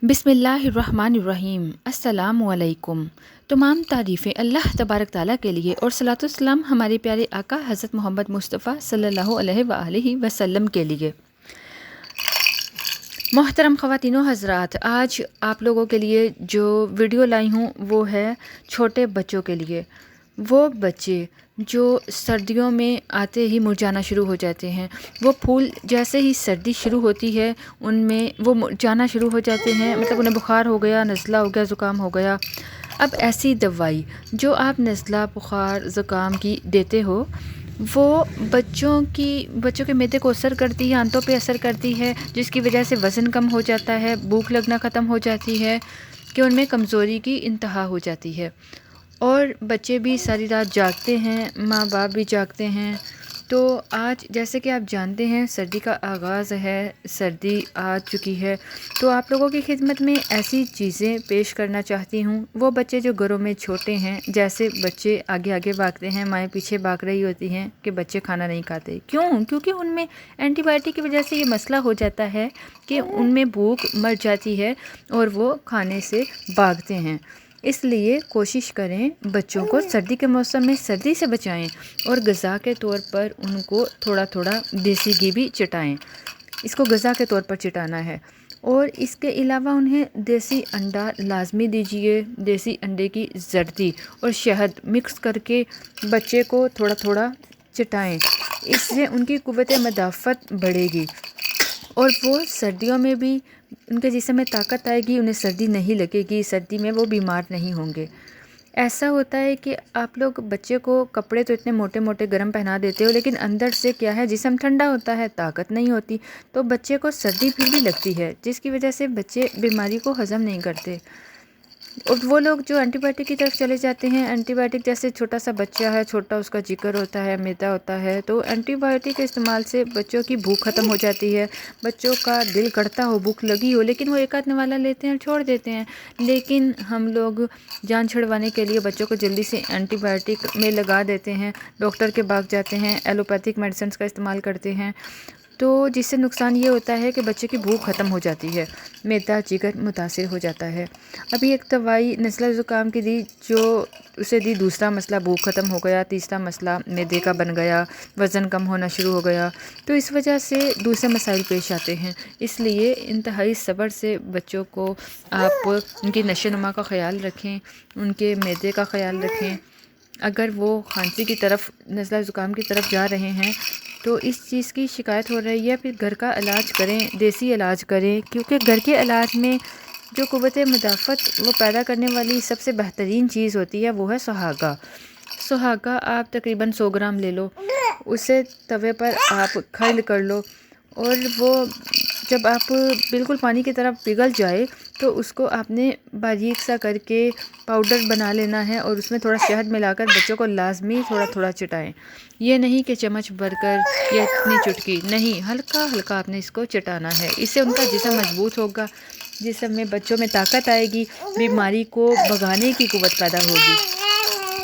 بسم اللہ الرحمن الرحیم۔ السلام علیکم۔ تمام تعریفیں اللہ تبارک تعالیٰ کے لیے اور صلاۃ والسلام ہمارے پیارے آقا حضرت محمد مصطفیٰ صلی اللہ علیہ وآلہ وسلم کے لیے۔ محترم خواتین و حضرات، آج آپ لوگوں کے لیے جو ویڈیو لائی ہوں وہ ہے چھوٹے بچوں کے لیے۔ وہ بچے جو سردیوں میں آتے ہی مرجھانا شروع ہو جاتے ہیں، وہ پھول جیسے ہی سردی شروع ہوتی ہے ان میں وہ مرجھانا شروع ہو جاتے ہیں، مطلب انہیں بخار ہو گیا، نزلہ ہو گیا، زکام ہو گیا۔ اب ایسی دوائی جو آپ نزلہ، بخار، زکام کی دیتے ہو وہ بچوں کے معدے کو اثر کرتی ہے، آنتوں پہ اثر کرتی ہے، جس کی وجہ سے وزن کم ہو جاتا ہے، بھوک لگنا ختم ہو جاتی ہے، کہ ان میں کمزوری کی انتہا ہو جاتی ہے، اور بچے بھی ساری رات جاگتے ہیں، ماں باپ بھی جاگتے ہیں۔ تو آج جیسے کہ آپ جانتے ہیں سردی کا آغاز ہے، سردی آ چکی ہے، تو آپ لوگوں کی خدمت میں ایسی چیزیں پیش کرنا چاہتی ہوں۔ وہ بچے جو گھروں میں چھوٹے ہیں، جیسے بچے آگے آگے بھاگتے ہیں، مائیں پیچھے بھاگ رہی ہوتی ہیں کہ بچے کھانا نہیں کھاتے، کیونکہ ان میں اینٹی بائیوٹک کی وجہ سے یہ مسئلہ ہو جاتا ہے کہ ان میں بھوک مر جاتی ہے اور وہ کھانے سے بھاگتے ہیں۔ اس لیے کوشش کریں بچوں کو سردی کے موسم میں سردی سے بچائیں، اور غذا کے طور پر ان کو تھوڑا تھوڑا دیسی گھی بھی چٹائیں۔ اس کو غذا کے طور پر چٹانا ہے، اور اس کے علاوہ انہیں دیسی انڈا لازمی دیجیے۔ دیسی انڈے کی زردی اور شہد مکس کر کے بچے کو تھوڑا تھوڑا چٹائیں، اس سے ان کی قوت مدافعت بڑھے گی، اور وہ سردیوں میں بھی ان کے جسم میں طاقت آئے گی، انہیں سردی نہیں لگے گی، سردی میں وہ بیمار نہیں ہوں گے۔ ایسا ہوتا ہے کہ آپ لوگ بچے کو کپڑے تو اتنے موٹے موٹے گرم پہنا دیتے ہو، لیکن اندر سے کیا ہے، جسم ٹھنڈا ہوتا ہے، طاقت نہیں ہوتی، تو بچے کو سردی پھر بھی لگتی ہے، جس کی وجہ سے بچے بیماری کو ہضم نہیں کرتے۔ اور وہ لوگ جو اینٹی بائیوٹک کی طرف چلے جاتے ہیں، اینٹی بائیوٹک جیسے چھوٹا سا بچہ ہے، چھوٹا اس کا جگر ہوتا ہے، میدا ہوتا ہے، تو اینٹی بائیوٹک کے استعمال سے بچوں کی بھوک ختم ہو جاتی ہے، بچوں کا دل کرتا ہو، بھوک لگی ہو، لیکن وہ ایک آدھ نوالا لیتے ہیں اور چھوڑ دیتے ہیں۔ لیکن ہم لوگ جان چھڑوانے کے لیے بچوں کو جلدی سے اینٹی بائیوٹک میں لگا دیتے ہیں، ڈاکٹر کے بھاگ جاتے ہیں، ایلوپیتھک میڈیسنز کا استعمال کرتے ہیں، تو جس سے نقصان یہ ہوتا ہے کہ بچے کی بھوک ختم ہو جاتی ہے، میدا جگر متاثر ہو جاتا ہے۔ ابھی ایک دوائی نزلہ زکام کی دی، جو اسے دی، دوسرا مسئلہ بھوک ختم ہو گیا، تیسرا مسئلہ معدے کا بن گیا، وزن کم ہونا شروع ہو گیا، تو اس وجہ سے دوسرے مسائل پیش آتے ہیں۔ اس لیے انتہائی صبر سے بچوں کو آپ ان کی نشو و نما کا خیال رکھیں، ان کے معدے کا خیال رکھیں۔ اگر وہ کھانسی کی طرف، نزلہ زکام کی طرف جا رہے ہیں تو اس چیز کی شکایت ہو رہی ہے، پھر گھر کا علاج کریں، دیسی علاج کریں، کیونکہ گھر کے علاج میں جو قوت مدافعت وہ پیدا کرنے والی سب سے بہترین چیز ہوتی ہے وہ ہے سہاگا۔ سہاگا آپ تقریباً 100 گرام لے لو، اسے توے پر آپ کھرل کر لو، اور وہ جب آپ بالکل پانی کی طرف پگھل جائے تو اس کو آپ نے باریک سا کر کے پاؤڈر بنا لینا ہے، اور اس میں تھوڑا شہد ملا کر بچوں کو لازمی تھوڑا تھوڑا چٹائیں۔ یہ نہیں کہ چمچ بھر کر یا اتنی چٹکی نہیں، ہلکا ہلکا آپ نے اس کو چٹانا ہے، اس سے ان کا جسم مضبوط ہوگا، جسم میں بچوں میں طاقت آئے گی، بیماری کو بھگانے کی قوت پیدا ہوگی،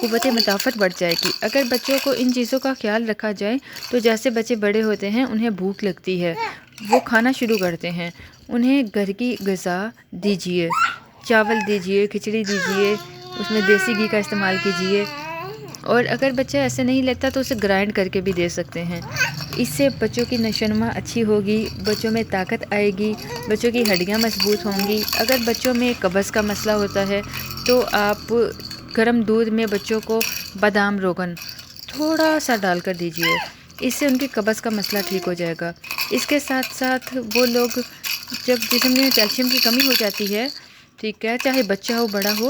قوت مدافعت بڑھ جائے گی۔ اگر بچوں کو ان چیزوں کا خیال رکھا جائے تو جیسے بچے بڑے ہوتے ہیں انہیں بھوک لگتی ہے، وہ کھانا شروع کرتے ہیں، انہیں گھر کی غذا دیجیے، چاول دیجیے، کھچڑی دیجیے، اس میں دیسی گھی کا استعمال کیجیے، اور اگر بچہ ایسے نہیں لیتا تو اسے گرائنڈ کر کے بھی دے سکتے ہیں۔ اس سے بچوں کی نشو و نما اچھی ہوگی، بچوں میں طاقت آئے گی، بچوں کی ہڈیاں مضبوط ہوں گی۔ اگر بچوں میں قبض کا مسئلہ ہوتا ہے تو آپ گرم دودھ میں بچوں کو بادام روغن تھوڑا سا ڈال کر دیجیے، اس سے ان کی قبض کا مسئلہ ٹھیک ہو جائے گا۔ اس کے ساتھ ساتھ وہ لوگ جب جسم میں کیلشیم کی کمی ہو جاتی ہے، ٹھیک ہے، چاہے بچہ ہو بڑا ہو،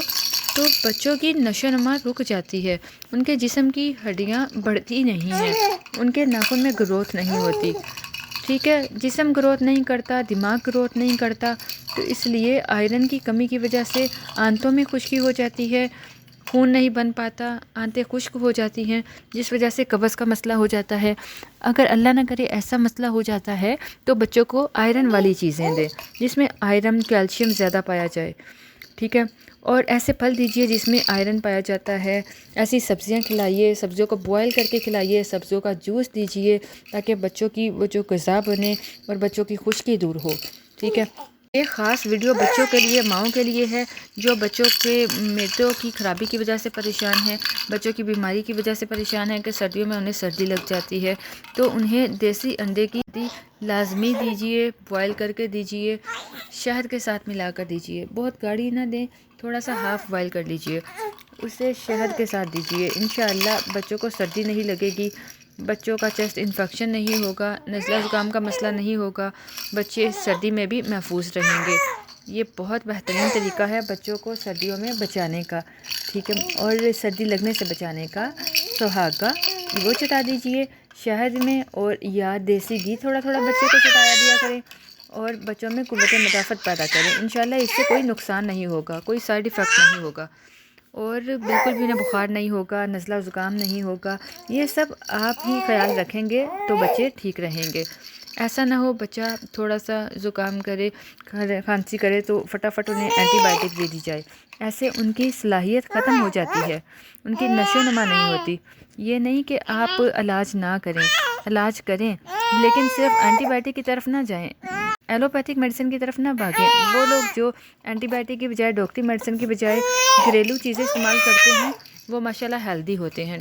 تو بچوں کی نشو و نما رک جاتی ہے، ان کے جسم کی ہڈیاں بڑھتی نہیں ہیں، ان کے ناخن میں گروتھ نہیں ہوتی، ٹھیک ہے، جسم گروتھ نہیں کرتا، دماغ گروتھ نہیں کرتا، تو اس لیے آئرن کی کمی کی وجہ سے آنتوں میں خشکی ہو جاتی ہے، خون نہیں بن پاتا، آنتیں خشک ہو جاتی ہیں، جس وجہ سے قبض کا مسئلہ ہو جاتا ہے۔ اگر اللہ نہ کرے ایسا مسئلہ ہو جاتا ہے تو بچوں کو آئرن والی چیزیں دیں، جس میں آئرن کیلشیم زیادہ پایا جائے، ٹھیک ہے، اور ایسے پھل دیجیے جس میں آئرن پایا جاتا ہے، ایسی سبزیاں کھلائیے، سبزیوں کو بوائل کر کے کھلائیے، سبزیوں کا جوس دیجیے، تاکہ بچوں کی وہ جو غذا بنے اور بچوں کی خشکی دور ہو، ٹھیک ہے۔ یہ خاص ویڈیو بچوں کے لیے، ماؤں کے لیے ہے جو بچوں کے معدوں کی خرابی کی وجہ سے پریشان ہیں، بچوں کی بیماری کی وجہ سے پریشان ہیں کہ سردیوں میں انہیں سردی لگ جاتی ہے، تو انہیں دیسی انڈے کی لازمی دیجیے، بوائل کر کے دیجیے، شہد کے ساتھ ملا کر دیجیے، بہت گاڑھی نہ دیں، تھوڑا سا ہاف بوائل کر لیجیے، اسے شہد کے ساتھ دیجیے، انشاءاللہ بچوں کو سردی نہیں لگے گی، بچوں کا چیسٹ انفیکشن نہیں ہوگا، نزلہ زکام کا مسئلہ نہیں ہوگا، بچے سردی میں بھی محفوظ رہیں گے۔ یہ بہت بہترین طریقہ ہے بچوں کو سردیوں میں بچانے کا، ٹھیک ہے، اور سردی لگنے سے بچانے کا۔ سہاگ کا وہ چٹا دیجئے شہد میں، اور یا دیسی گھی تھوڑا تھوڑا بچے کو چٹایا دیا کریں، اور بچوں میں قوت مدافعت پیدا کریں۔ انشاءاللہ اس سے کوئی نقصان نہیں ہوگا، کوئی سائیڈ ایفیکٹ نہیں ہوگا، اور بالکل بھی انہیں بخار نہیں ہوگا، نزلہ زکام نہیں ہوگا۔ یہ سب آپ ہی خیال رکھیں گے تو بچے ٹھیک رہیں گے۔ ایسا نہ ہو بچہ تھوڑا سا زکام کرے، کھانسی کرے تو فٹافٹ انہیں اینٹی بائیوٹک دے دی جائے، ایسے ان کی صلاحیت ختم ہو جاتی ہے، ان کی نشو و نما نہیں ہوتی۔ یہ نہیں کہ آپ علاج نہ کریں، علاج کریں، لیکن صرف اینٹی بائیوٹک کی طرف نہ جائیں، ایلوپیتھک میڈیسن کی طرف نہ بھاگیں۔ وہ لوگ جو اینٹی بائیوٹک کی بجائے، ڈاکٹری میڈیسن کی بجائے گھریلو چیزیں استعمال کرتے ہیں، وہ ماشاءاللہ ہیلدی ہوتے ہیں،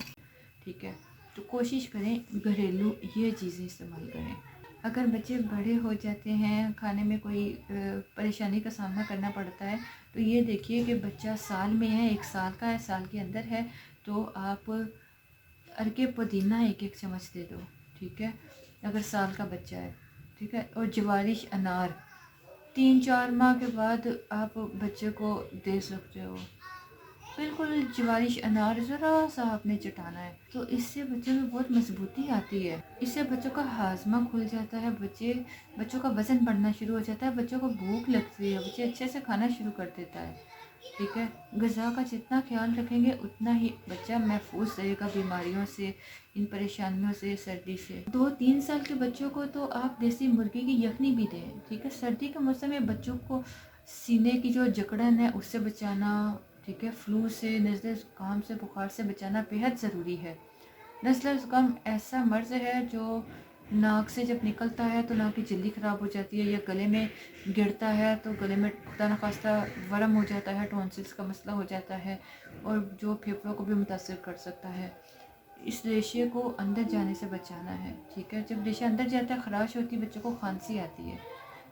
ٹھیک ہے، تو کوشش کریں گھریلو یہ چیزیں استعمال کریں۔ اگر بچے بڑے ہو جاتے ہیں، کھانے میں کوئی پریشانی کا سامنا کرنا پڑتا ہے، تو یہ دیکھیے کہ بچہ سال میں ہے، 1 سال کا ہے، سال کے اندر ہے، تو آپ ارکے پودینہ 1 چمچ دے دو، ٹھیک ہے، اگر سال کا بچہ ہے، ٹھیک ہے، اور جوارش انار 3-4 ماہ کے بعد آپ بچے کو دے سکتے ہو۔ بالکل جوارش انار ذرا سا آپ نے چٹانا ہے، تو اس سے بچوں میں بہت مضبوطی آتی ہے، اس سے بچوں کا ہاضمہ کھل جاتا ہے، بچوں کا وزن بڑھنا شروع ہو جاتا ہے، بچوں کو بھوک لگتی ہے، بچے اچھے سے کھانا شروع کر دیتا ہے، ٹھیک ہے۔ غذا کا جتنا خیال رکھیں گے اتنا ہی بچہ محفوظ رہے گا بیماریوں سے، ان پریشانیوں سے، سردی سے۔ 2-3 سال کے بچوں کو تو آپ دیسی مرغی کی یخنی بھی دیں، ٹھیک ہے۔ سردی کے موسم میں بچوں کو سینے کی جو جکڑن ہے اس سے بچانا، ٹھیک ہے، فلو سے، نزلہ زکام سے، بخار سے بچانا بہت ضروری ہے۔ نزلہ زکام ایسا مرض ہے جو ناک سے جب نکلتا ہے تو ناک کی جلدی خراب ہو جاتی ہے، یا گلے میں گرتا ہے تو گلے میں خدا نخواستہ ورم ہو جاتا ہے، ٹونسلز کا مسئلہ ہو جاتا ہے، اور جو پھیپھڑوں کو بھی متاثر کر سکتا ہے۔ اس ریشے کو اندر جانے سے بچانا ہے، ٹھیک ہے۔ جب ریشہ اندر جاتا ہے، خراش ہوتی ہے، بچوں کو کھانسی آتی ہے،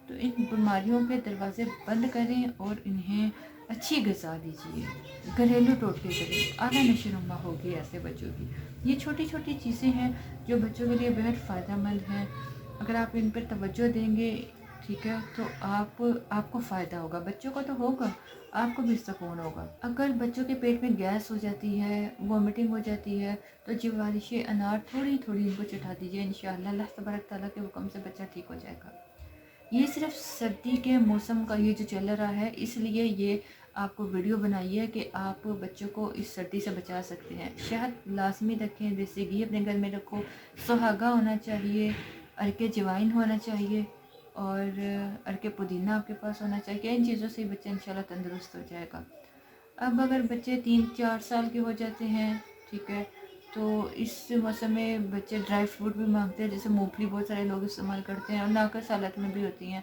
تو ان بیماریوں کے دروازے بند کریں اور انہیں اچھی غذا دیجیے، گھریلو ٹوٹکے کریں، اعلیٰ نشو و نما ہوگی ایسے بچوں کی۔ یہ چھوٹی چھوٹی چیزیں ہیں جو بچوں کے لیے بہت فائدہ مند ہیں، اگر آپ ان پر توجہ دیں گے، ٹھیک ہے، تو آپ کو فائدہ ہوگا، بچوں کو تو ہوگا، آپ کو بھی سکون ہوگا۔ اگر بچوں کے پیٹ میں گیس ہو جاتی ہے، وومٹنگ ہو جاتی ہے، تو جوارش انار تھوڑی تھوڑی ان کو چٹا دیجیے، انشاءاللہ اللہ تبارک تعالیٰ کے حکم سے بچہ ٹھیک ہو جائے گا۔ یہ صرف سردی کے موسم کا یہ جو چل رہا ہے، اس لیے یہ آپ کو ویڈیو بنائی ہے کہ آپ بچوں کو اس سردی سے بچا سکتے ہیں۔ شہد لازمی رکھیں، دیسی گھی اپنے گھر میں رکھو، سہاگا ہونا چاہیے، ارکے جوائن ہونا چاہیے، اور ارکے پودینہ آپ کے پاس ہونا چاہیے، ان چیزوں سے بچہ انشاءاللہ تندرست ہو جائے گا۔ اب اگر بچے 3-4 سال کے ہو جاتے ہیں، ٹھیک ہے، تو اس موسم میں بچے ڈرائی فروٹ بھی مانگتے ہیں، جیسے مونگ پھلی بہت سارے لوگ استعمال کرتے ہیں، اور ناقص حالت میں بھی ہوتی ہیں،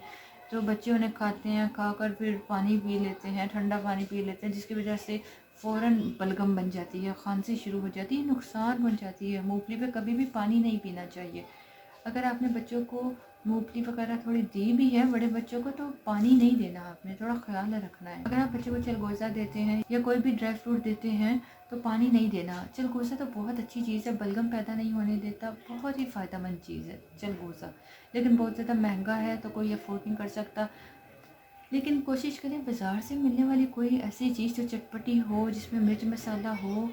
تو بچے انہیں کھاتے ہیں، کھا کر پھر پانی پی لیتے ہیں، ٹھنڈا پانی پی لیتے ہیں، جس کی وجہ سے فوراً بلغم بن جاتی ہے، کھانسی شروع ہو جاتی ہے، نقصان پہنچ جاتی ہے۔ مونگ پھلی پہ کبھی بھی پانی نہیں پینا چاہیے۔ اگر آپ نے بچوں کو مونگ پھلی وغیرہ تھوڑی دی بھی ہے، بڑے بچوں کو، تو پانی نہیں دینا، آپ نے تھوڑا خیال رکھنا ہے۔ اگر آپ بچوں کو چلگوزہ دیتے ہیں یا کوئی بھی ڈرائی فروٹ دیتے ہیں تو پانی نہیں دینا۔ چلگوزہ تو بہت اچھی چیز ہے، بلغم پیدا نہیں ہونے دیتا، بہت ہی فائدہ مند چیز ہے چلگوزہ، لیکن بہت زیادہ مہنگا ہے تو کوئی افورڈ نہیں کر سکتا۔ لیکن کوشش کریں بازار سے ملنے والی کوئی ایسی چیز جو چٹپٹی ہو، جس میں مرچ مسالہ ہو،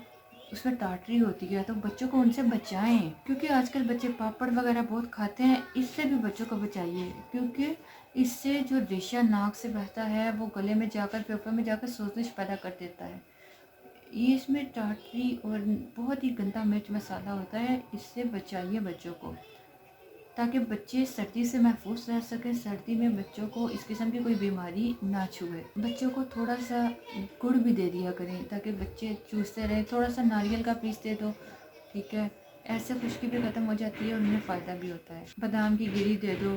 اس میں ٹاٹری ہوتی ہے، تو بچوں کو ان سے بچائیں، کیونکہ آج کل بچے پاپڑ وغیرہ بہت کھاتے ہیں، اس سے بھی بچوں کو بچائیے، کیونکہ اس سے جو ریشہ ناک سے بہتا ہے وہ گلے میں جا کر، پھیپھڑوں میں جا کر سوزش پیدا کر دیتا ہے۔ یہ اس میں ٹاٹری اور بہت ہی گندا مرچ مسالہ ہوتا ہے، اس سے بچائیے بچوں کو، تاکہ بچے سردی سے محفوظ رہ سکیں، سردی میں بچوں کو اس قسم کی کوئی بیماری نہ چھوئے۔ بچوں کو تھوڑا سا گڑ بھی دے دیا کریں تاکہ بچے چوستے رہیں، تھوڑا سا ناریل کا پیس دے دو، ٹھیک ہے، ایسے خشکی بھی ختم ہو جاتی ہے اور انہیں فائدہ بھی ہوتا ہے۔ بادام کی گری دے دو،